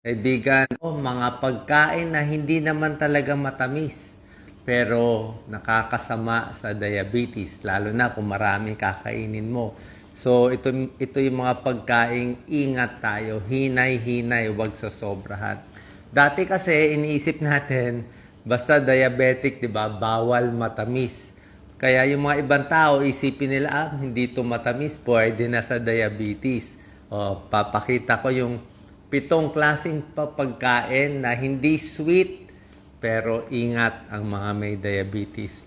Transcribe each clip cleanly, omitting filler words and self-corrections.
Kaibigan, mga pagkain na hindi naman talaga matamis, pero nakakasama sa diabetes, lalo na kung marami kakainin mo. So, ito yung mga pagkain, ingat tayo, hinay-hinay, wag sa sobrahan. Dati kasi, iniisip natin, basta diabetic, di ba, bawal matamis. Kaya yung mga ibang tao, isipin nila, hindi to matamis, pwede na sa diabetes. Papakita ko yung 7 klaseng pagkain na hindi sweet pero ingat ang mga may diabetes.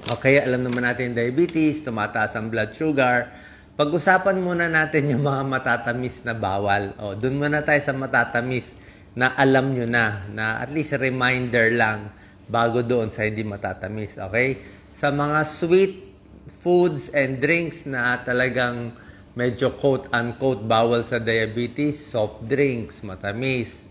Okay, alam naman natin diabetes, tumataas ang blood sugar. Pag-usapan muna natin yung mga matatamis na bawal. Doon muna tayo sa matatamis na alam nyo na at least reminder lang bago doon sa hindi matatamis. Okay? Sa mga sweet foods and drinks na talagang medyo quote-unquote bawal sa diabetes, soft drinks, matamis.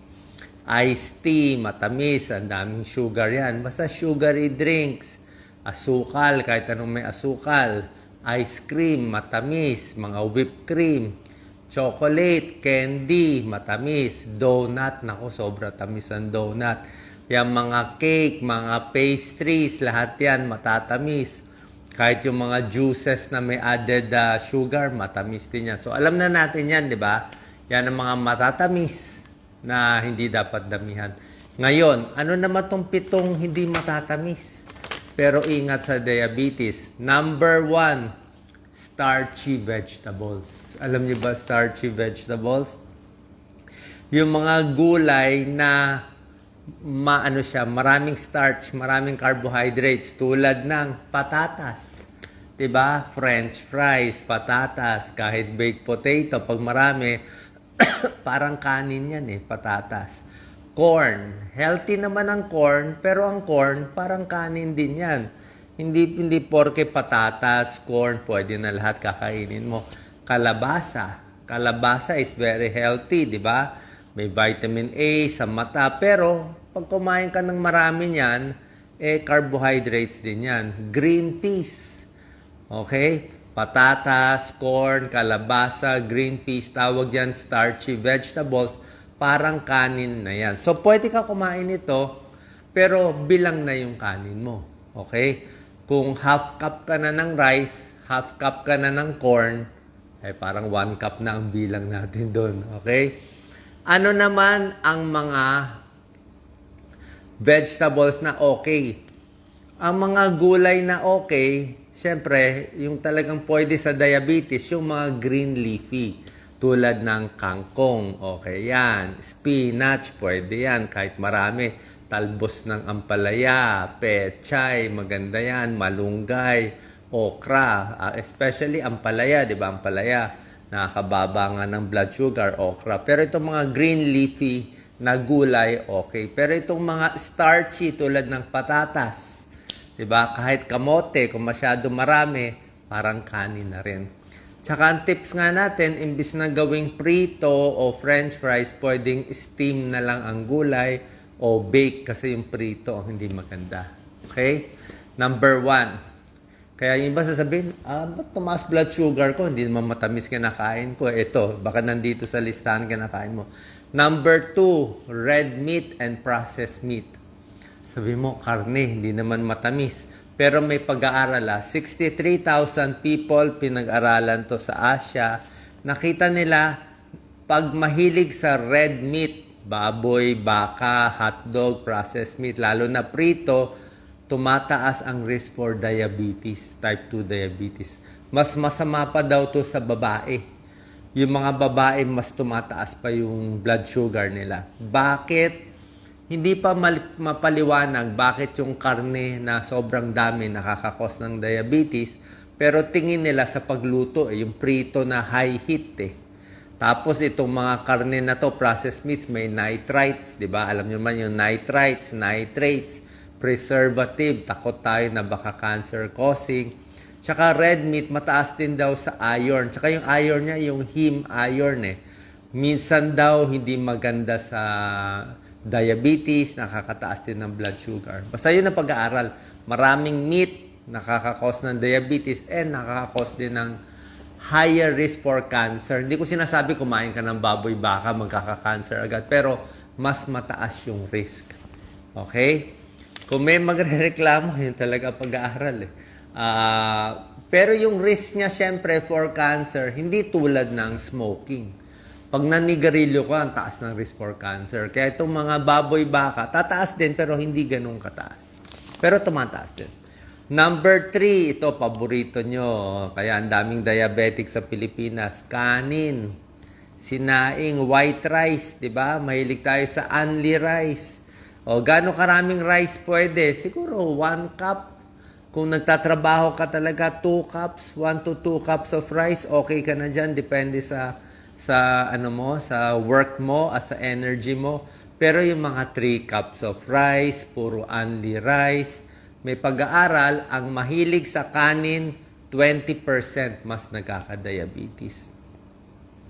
Iced tea, matamis, ang daming sugar yan. Basta sugary drinks, asukal, kahit anong may asukal. Ice cream, matamis, mga whipped cream. Chocolate, candy, matamis. Donut, naku, sobra tamis ang donut. Yung mga cake, mga pastries, lahat yan matatamis. Kahit yung mga juices na may added sugar, matamis din yan. So, alam na natin yan, di ba? Yan ang mga matatamis na hindi dapat damihan. Ngayon, ano naman itong 7 hindi matatamis? Pero ingat sa diabetes. Number 1, starchy vegetables. Alam niyo ba starchy vegetables? Yung mga gulay na maraming starch, maraming carbohydrates tulad ng patatas. 'Di ba? French fries, patatas, kahit baked potato pag marami parang kanin 'yan patatas. Corn, healthy naman ang corn, pero ang corn parang kanin din 'yan. Hindi porke patatas, corn, pwede na lahat kakainin mo. Kalabasa is very healthy, 'di ba? May vitamin A sa mata. Pero, pag kumain ka ng marami niyan, carbohydrates din yan. Green peas. Okay? Patatas, corn, kalabasa, green peas, tawag yan starchy vegetables. Parang kanin na yan. So, pwede ka kumain ito, pero bilang na yung kanin mo. Okay? Kung half cup ka na ng rice, half cup ka na ng corn, parang 1 cup na ang bilang natin doon. Okay? Ano naman ang mga vegetables na okay? Ang mga gulay na okay, syempre, yung talagang pwede sa diabetes, yung mga green leafy. Tulad ng kangkong, okay yan. Spinach, pwede yan, kahit marami. Talbos ng ampalaya, pechay, maganda yan. Malunggay, okra, especially ampalaya, di ba? Ampalaya nakakababa nga ng blood sugar, okra. Pero itong mga green leafy na gulay, okay. Pero itong mga starchy tulad ng patatas, diba? Kahit kamote, kung masyado marami, parang kanin na rin. Tsaka ang tips nga natin, imbis na gawing prito o french fries, pwedeng steam na lang ang gulay o bake kasi yung prito ang hindi maganda. Okay? Number 1. Kaya yung iba sasabihin, ba't tumaas blood sugar ko? Hindi naman matamis kinakain ko. Ito, baka nandito sa listahan kinakain mo. Number 2, red meat and processed meat. Sabi mo, karne, hindi naman matamis. Pero may pag-aaral 63,000 people pinag-aralan to sa Asia. Nakita nila, pag mahilig sa red meat, baboy, baka, hotdog, processed meat, lalo na prito, tumataas ang risk for diabetes, type 2 diabetes. Mas masama pa daw to sa babae. Yung mga babae, mas tumataas pa yung blood sugar nila. Bakit? Hindi pa mapaliwanag bakit yung karne na sobrang dami nakakakos ng diabetes, pero tingin nila sa pagluto, yung prito na high heat Tapos itong mga karne na to, processed meats, may nitrites, di ba? Alam niyo man yung nitrites, nitrates, preservative, takot tayo na baka cancer causing. Tsaka red meat, mataas din daw sa iron. Tsaka yung iron niya, yung heme iron Minsan daw hindi maganda sa diabetes, nakakataas din ng blood sugar. Basta yun ang pag-aaral. Maraming meat, nakakakos ng diabetes and nakakakos din ng higher risk for cancer. Hindi ko sinasabi kumain ka ng baboy baka magkaka-cancer agad, pero mas mataas yung risk. Okay? Kung may magrereklamo, yun talaga pag-aaral eh. Pero yung risk niya syempre for cancer, hindi tulad ng smoking. Pag nanigarilyo ka, ang taas ng risk for cancer. Kaya itong mga baboy baka, tataas din pero hindi ganun kataas. Pero tumataas din. Number 3, ito paborito nyo. Kaya ang daming diabetic sa Pilipinas. Kanin, sinaing, white rice, di ba? Mahilig tayo sa only rice. O gaano karaming rice pwede? Siguro 1 cup. Kung nagtatrabaho ka talaga, 2 cups, 1 to 2 cups of rice, okay ka na dyan. Depende sa ano mo, sa work mo at sa energy mo. Pero yung mga 3 cups of rice, puro only rice, may pag-aaral, ang mahilig sa kanin, 20% mas nagkaka-diabetes.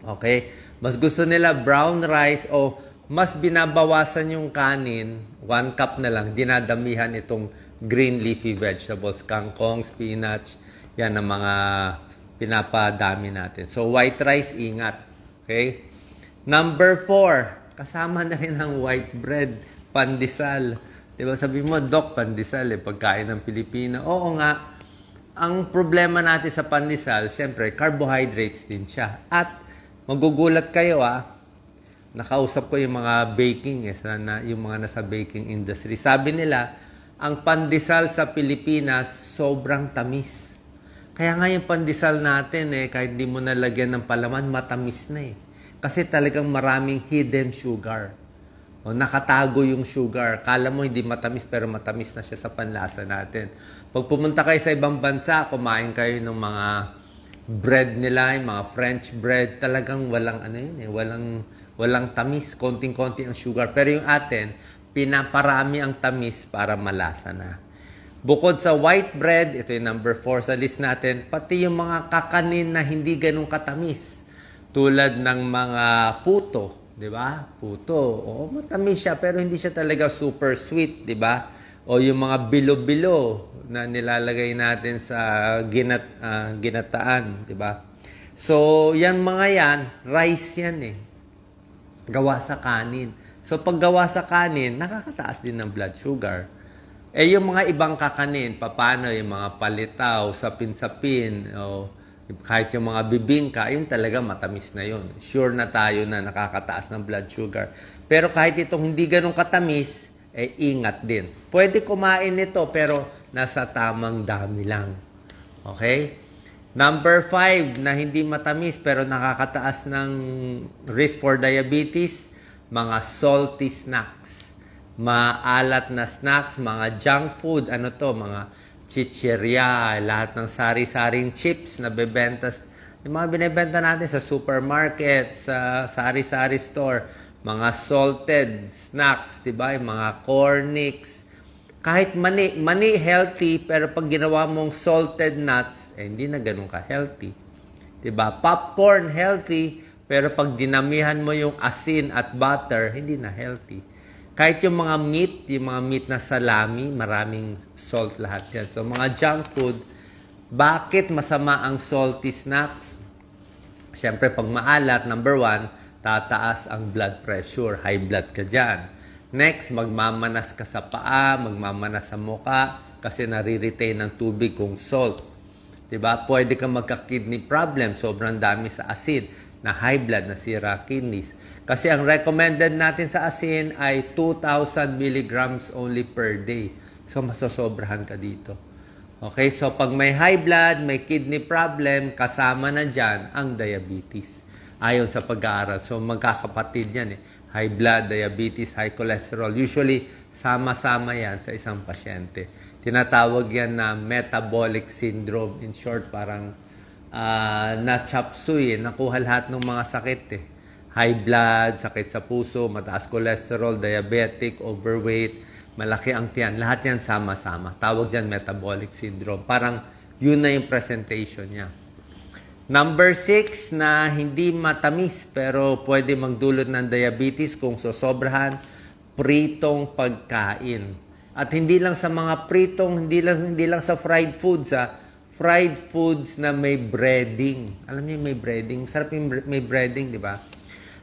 Okay? Mas gusto nila brown rice o mas binabawasan yung kanin, 1 cup na lang, dinadamihan itong green leafy vegetables, kangkong, spinach, yan ang mga pinapadami natin. So, white rice, ingat. Okay? Number 4, kasama na rin ang white bread, pandesal. Diba sabi mo, Doc, pandesal, pagkain ng Pilipino. Oo nga, ang problema natin sa pandesal, syempre, carbohydrates din siya. At magugulat kayo, nakausap ko yung mga baking, yung mga nasa baking industry. Sabi nila, ang pandesal sa Pilipinas, sobrang tamis. Kaya nga yung pandesal natin, kahit di mo nalagyan ng palaman, matamis na Kasi talagang maraming hidden sugar. O, nakatago yung sugar. Kala mo hindi matamis, pero matamis na siya sa panlasa natin. Pag pumunta kayo sa ibang bansa, kumain kayo ng mga bread nila, yung mga French bread, talagang walang walang tamis, konting-konti ang sugar. Pero yung atin, pinaparami ang tamis para malasa na. Bukod sa white bread, ito yung number 4 sa list natin, pati yung mga kakanin na hindi ganun katamis. Tulad ng mga puto, di ba? Puto, matamis siya pero hindi siya talaga super sweet, di ba? O yung mga bilo-bilo na nilalagay natin sa ginataan, di ba? So, yan mga yan, rice yan gawa sa kanin. So, pag gawa sa kanin, nakakataas din ng blood sugar. Yung mga ibang kakanin, paano yung mga palitaw, sapin-sapin, o kahit yung mga bibingka, yun talaga matamis na yun. Sure na tayo na nakakataas ng blood sugar. Pero kahit itong hindi ganun katamis, ingat din. Pwede kumain nito, pero nasa tamang dami lang. Okay? Number 5, na hindi matamis, pero nakakataas ng risk for diabetes, mga salty snacks. Maalat na snacks, mga junk food, mga chichirya, lahat ng sari-saring chips na bebenta, yung mga binibenta natin sa supermarket, sa sari-sari store, mga salted snacks, diba? Yung mga cornix, kahit mani healthy, pero pag ginawa mong salted nuts, hindi na ganun ka-healthy. Diba? Popcorn healthy, pero pag dinamihan mo yung asin at butter, hindi na healthy. Kahit yung mga meat na salami, maraming salt lahat yan. So, mga junk food, bakit masama ang salty snacks? Siyempre, pag maalat, number 1, tataas ang blood pressure. High blood ka dyan. Next, magmamanas ka sa paa, magmamanas sa muka, kasi nare-retain ng tubig kung salt. Diba? Pwede kang magka-kidney problem, sobrang dami sa asin, na high blood, nasira kidneys. Kasi ang recommended natin sa asin ay 2,000 milligrams only per day. So, masosobrahan ka dito. Okay? So, pag may high blood, may kidney problem, kasama na dyan ang diabetes. Ayon sa pag-aaral. So, magkakapatid yan High blood, diabetes, high cholesterol. Usually, sama-sama yan sa isang pasyente. Tinatawag yan na metabolic syndrome. In short, parang na-chop suey. Nakuha lahat ng mga sakit High blood, sakit sa puso, mataas cholesterol, diabetic, overweight, malaki ang tiyan. Lahat yan sama-sama. Tawag yan metabolic syndrome. Parang yun na yung presentation niya. Number 6 na hindi matamis pero pwede magdulot ng diabetes kung sosobrahan, pritong pagkain. At hindi lang sa mga pritong, hindi lang sa fried foods fried foods na may breading. Alam niyo may breading. Sarap yung may breading, di ba?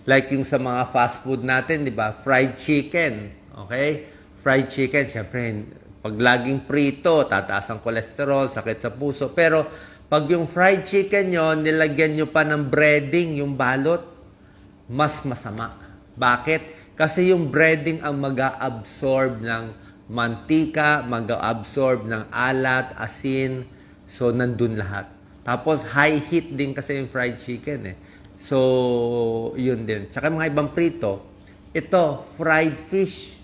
Like yung sa mga fast food natin, di ba? Fried chicken. Okay? Fried chicken, syempre, pag laging prito, tataas ang kolesterol, sakit sa puso. Pero, pag yung fried chicken nyo, nilagyan nyo pa ng breading, yung balot, mas masama. Bakit? Kasi yung breading ang mag-absorb ng mantika, mag-absorb ng alat, asin, so nandun lahat. Tapos high heat din kasi yung fried chicken eh. So, yun din. Tsaka mga ibang prito, ito, fried fish.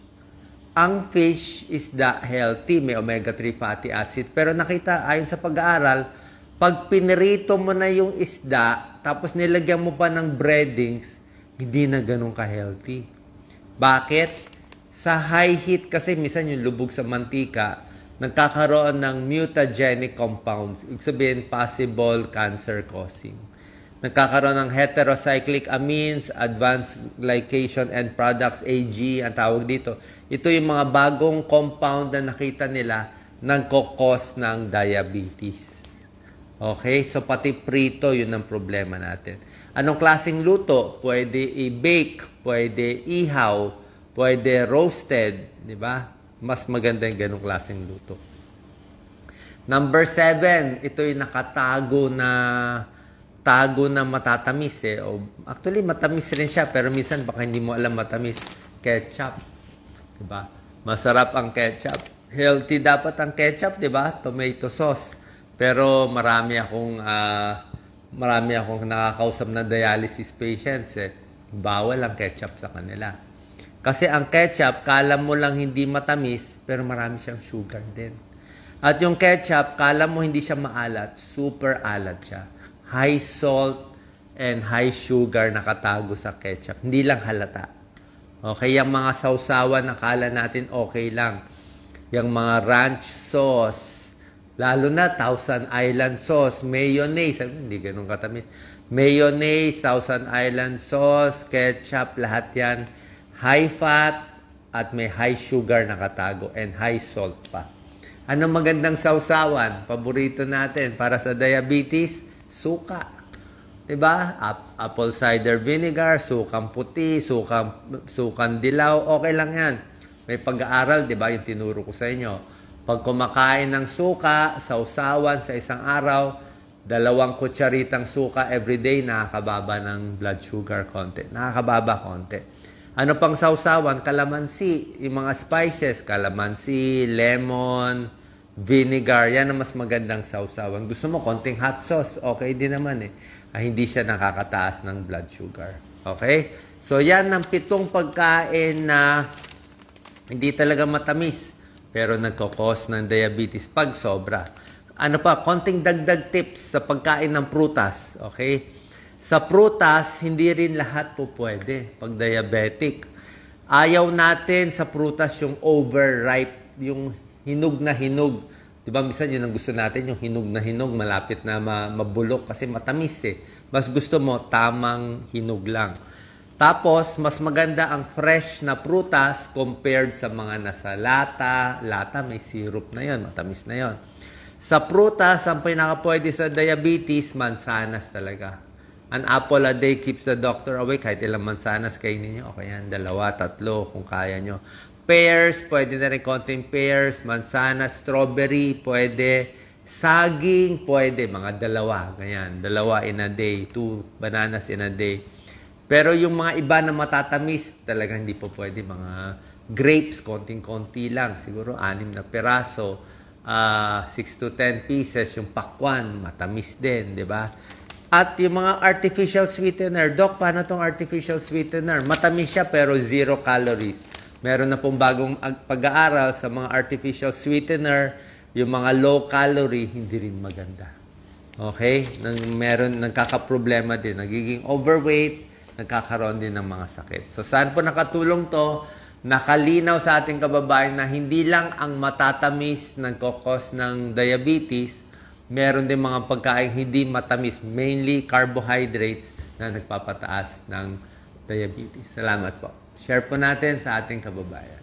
Ang fish is healthy, may omega-3 fatty acid. Pero nakita, ayon sa pag-aaral, pag pinirito mo na yung isda, tapos nilagyan mo pa ng breadings, hindi na ganun ka-healthy. Bakit? Sa high heat kasi, minsan yung lubog sa mantika, nagkakaroon ng mutagenic compounds. Ibig sabihin, possible cancer-causing. Nagkakaroon ng heterocyclic amines, advanced glycation end products, AG, ang tawag dito. Ito yung mga bagong compound na nakita nila nagkakos ng diabetes. Okay? So, pati prito, yun ang problema natin. Anong klaseng luto? Pwede i-bake, pwede ihaw, pwede roasted, di ba? Mas maganda yung ganong klaseng luto. Number 7, ito yung nakatago na matatamis eh. O, actually, matamis rin siya, pero minsan baka hindi mo alam matamis. Ketchup. Di ba? Masarap ang ketchup. Healthy dapat ang ketchup, di ba? Tomato sauce. Pero marami akong nakakausap na dialysis patients eh. Bawal ang ketchup sa kanila. Kasi ang ketchup, kala mo lang hindi matamis, pero marami siyang sugar din. At yung ketchup, kala mo hindi siya maalat, super alat siya. High salt and high sugar nakatago sa ketchup. Hindi lang halata. Okay, yung mga sausawan, nakala natin okay lang. Yung mga ranch sauce, lalo na Thousand Island sauce, mayonnaise, hindi ganun katamis. Mayonnaise, Thousand Island sauce, ketchup, lahat yan. High fat at may high sugar nakatago and high salt pa. Ano magandang sausawan? Paborito natin para sa diabetes? Suka. Diba? Apple cider vinegar, sukang puti, sukang dilaw, okay lang yan. May pag-aaral, diba? Yung tinuro ko sa inyo. Pag kumakain ng suka, sausawan sa isang araw, 2 kutsaritang suka everyday, nakakababa ng blood sugar konti. Nakakababa konti. Ano pang sausawan? Kalamansi. Yung mga spices, kalamansi, lemon, vinegar. Yan ang mas magandang sausawan. Gusto mo, konting hot sauce. Okay din naman eh. Hindi siya nakakataas ng blood sugar. Okay? So, yan ang 7 pagkain na hindi talaga matamis. Pero nagkakos ng diabetes pag sobra. Ano pa, konting dagdag tips sa pagkain ng prutas. Okay? Sa prutas, hindi rin lahat po pwede pag diabetic. Ayaw natin sa prutas yung overripe, yung hinog na hinog. Diba, minsan yun ang gusto natin, yung hinog na hinog, malapit na mabulok kasi matamis eh. Mas gusto mo, tamang hinog lang. Tapos, mas maganda ang fresh na prutas compared sa mga nasa lata. Lata, may syrup na yon, matamis na yon. Sa prutas, ang pinaka-pwede sa diabetes, mansanas talaga. An apple a day keeps the doctor away. Kahit ilang mansanas kainin nyo, okay yan, 2, 3 kung kaya nyo. Pears, pwede na rin konting pears. Mansanas, strawberry, pwede. Saging, pwede. Mga 2, ganyan. 2 in a day, 2 bananas in a day. Pero yung mga iba na matatamis, talagang hindi po pwede. Mga grapes, konting-konti lang. Siguro 6 na peraso, 6 to 10 pieces. Yung pakwan, matamis din, di ba? At yung mga artificial sweetener. Doc, paano tong artificial sweetener? Matamis siya pero 0 calories. Meron na pong bagong pag-aaral sa mga artificial sweetener. Yung mga low calorie, hindi rin maganda. Okay? Nagkakaproblema din. Nagiging overweight, nagkakaroon din ng mga sakit. So, saan po nakatulong to? Nakalinaw sa ating kababayan na hindi lang ang matatamis nagkakos ng diabetes, meron din mga pagkain hindi matamis, mainly carbohydrates na nagpapataas ng diabetes. Salamat po. Share po natin sa ating kababayan.